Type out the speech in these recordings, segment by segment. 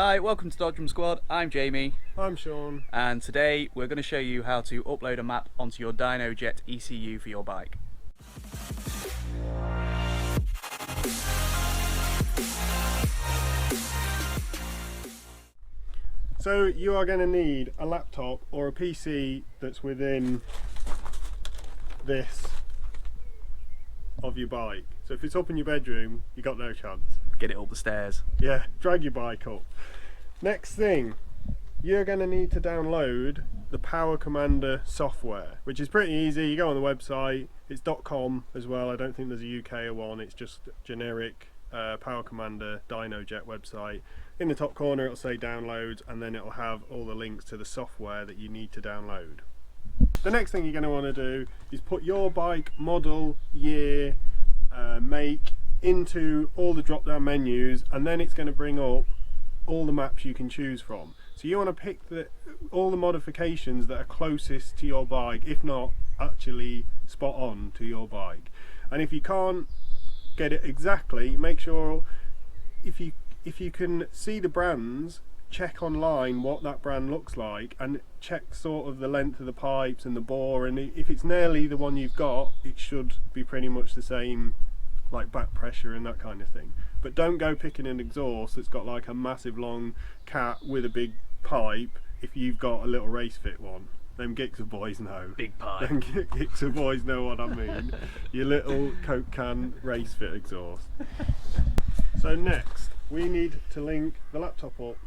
Hi, welcome to Dodgem Squad. I'm Jamie. I'm Sean. And today we're going to show you how to upload a map onto your dyno ECU for your bike. So you are going to need a laptop or a PC that's within this of your bike. So if it's up in your bedroom, you got no chance. Get it up the stairs. Yeah, drag your bike up. Next thing, you're going to need to download the powercomander software, which is pretty easy. You go on the website, it's .com as well. I don't think there's a UK one, it's just generic powercomander dyno website. In the top corner it'll say downloads, and then it'll have all the links to the software that you need to download. The next thing you're going to want to do is put your bike model, year, make into all the drop down menus, and then it's going to bring up all the maps you can choose from. So you want to pick all the modifications that are closest to your bike, if not actually spot on to your bike. And if you can't get it exactly, make sure if you can see the brands, check online what that brand looks like and check sort of the length of the pipes and the bore, and if it's nearly the one you've got, it should be pretty much the same, like back pressure and that kind of thing. But don't go picking an exhaust that's got like a massive long cat with a big pipe if you've got a little race fit one. Them Gixxer boys know. Big pipe. Them Gixxer boys know what I mean. Your little Coke can race fit exhaust. So next, we need to link the laptop up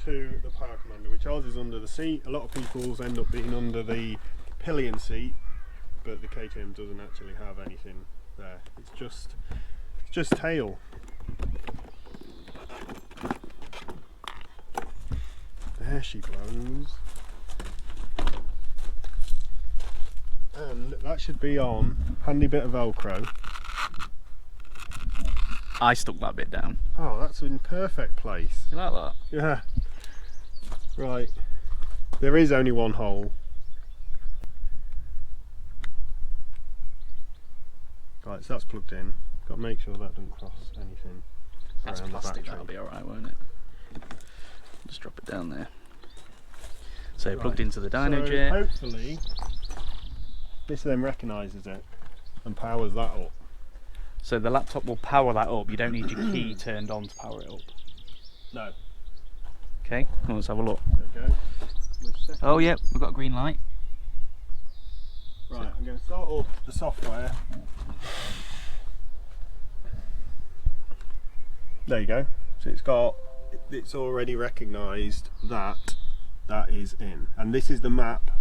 to the powercomander, which ours is under the seat. A lot of people's end up being under the pillion seat, but the KTM doesn't actually have anything there. It's just tail. There she goes. And that should be on. Handy bit of Velcro. I stuck that bit down. Oh, that's in perfect place. You like that? Yeah. Right. There is only one hole. Right, so that's plugged in. Got to make sure that doesn't cross anything. That's around plastic, the that'll be alright, won't it? Just drop it down there. So right. Plugged into the So dyno jet. hopefully this then recognises it and powers that up. So the laptop will power that up. You don't need your key turned on to power it up. No. Okay, well, let's have a look. There we go. Oh yeah, we've got a green light. Right, I'm going to start up the software. There you go. So it's already recognised that is in, and this is the map.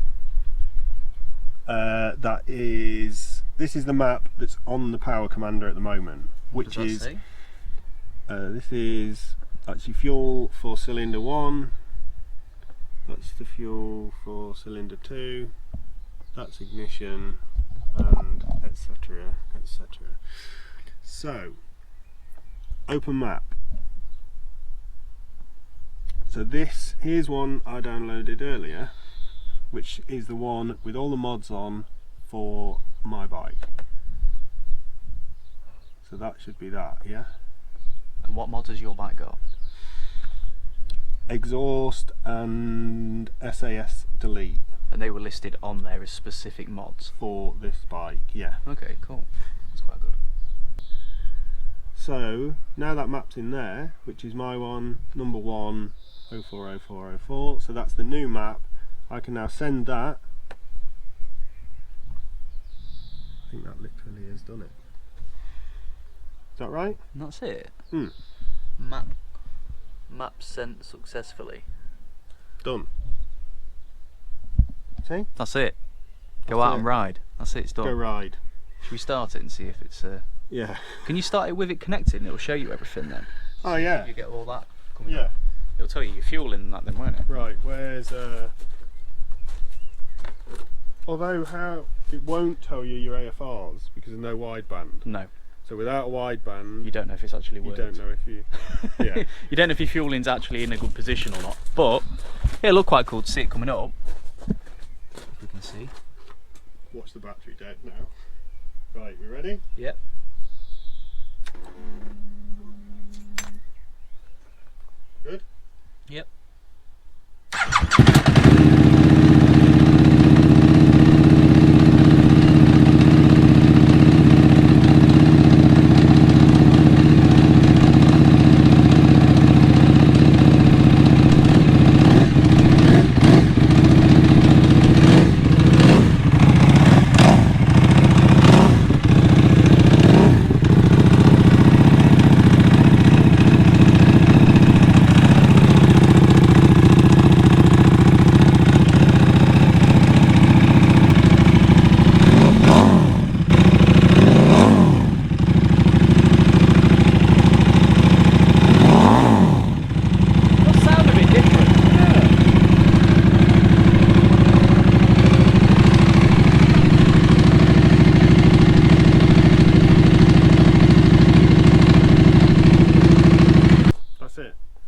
This is the map that's on the powercomander at the moment, which is say? This is actually fuel for cylinder 1. That's the fuel for cylinder 2. That's ignition, and etc. etc. So, open map. So here's one I downloaded earlier, which is the one with all the mods on for my bike. So that should be that, yeah? And what mods has your bike got? Exhaust and SAS delete. And they were listed on there as specific mods? For this bike, yeah. Okay, cool. That's quite good. So, now that map's in there, which is my one, number 1, 040404, so that's the new map. I can now send that. I think that literally has done it. Is that right? And that's it? Hmm. Map sent successfully. Done. See? That's it. Go That's out it. and ride. That's it, it's done. Go ride. Should we start it and see if it's... Yeah. Can you start it with it connected and it'll show you everything then? Oh yeah. You get all that coming Yeah. up. It'll tell you your fuel in that then, won't it? Right, where's although it won't tell you your AFRs because there's no wideband. No. So without a wideband, You don't know if it's actually you worked. don't know if you... Yeah. You don't know if your fueling's actually in a good position or not. But it'll look quite cool to see it coming up. If we can see. Watch the battery dead now. Right, we ready? Yep. Good. Yep.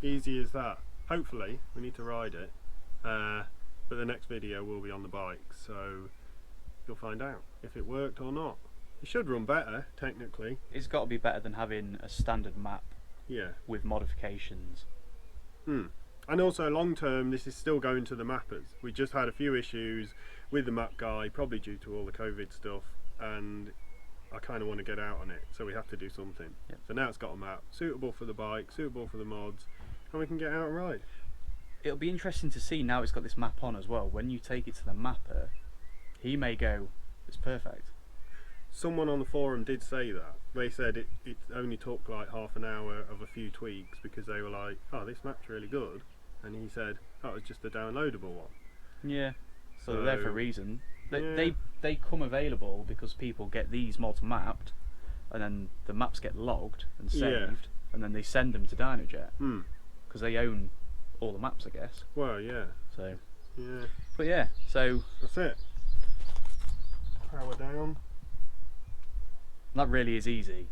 Easy as that. Hopefully, we need to ride it, but the next video will be on the bike, so you'll find out if it worked or not. It should run better, technically. It's got to be better than having a standard map. Yeah. With modifications. And also long term, this is still going to the mappers. We just had a few issues with the map guy, probably due to all the COVID stuff, and I kind of want to get out on it, so we have to do something. Yep. So now it's got a map, suitable for the bike, suitable for the mods, and we can get out and ride. It'll be interesting to see now it's got this map on as well. When you take it to the mapper, he may go, it's perfect. Someone on the forum did say that. They said it only took like half an hour of a few tweaks because they were like, oh, this map's really good. And he said, oh, it's just a downloadable one. Yeah, so they're there for a reason. Yeah. They come available because people get these mods mapped, and then the maps get logged and saved, and then they send them to DynoJet. Because they own all the maps, I guess. Well, yeah. So, yeah. But yeah, so that's it. Power down. That really is easy.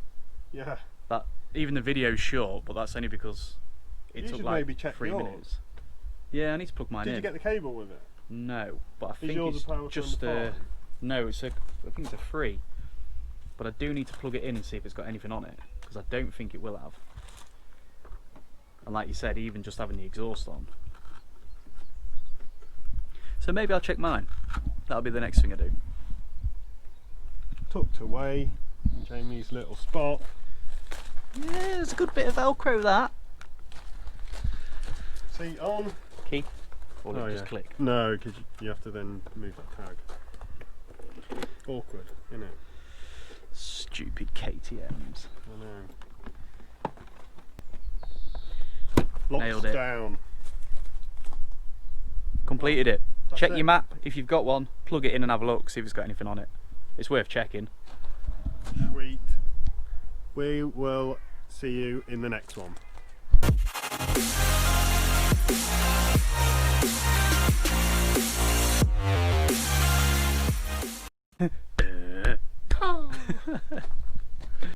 Yeah. That even the video's short, but that's only because it took like maybe check 3 yours. minutes. Yeah, I need to plug mine in. Did you get the cable with it? No, but I Is think yours it's a power just from the no. It's a. I think it's a free. But I do need to plug it in and see if it's got anything on it, because I don't think it will have. And like you said, even just having the exhaust on. So maybe I'll check mine. That'll be the next thing I do. Tucked away in Jamie's little spot. Yeah, it's a good bit of Velcro that. Seat on. Key. Or will it just click? No, because you have to then move that tag. Awkward, isn't it? Stupid KTMs. I know. Locks Nailed it. down. Completed it. That's Check it. your map if you've got one. Plug it in and have a look. See if it's got anything on it. It's worth checking. Sweet. We will see you in the next one.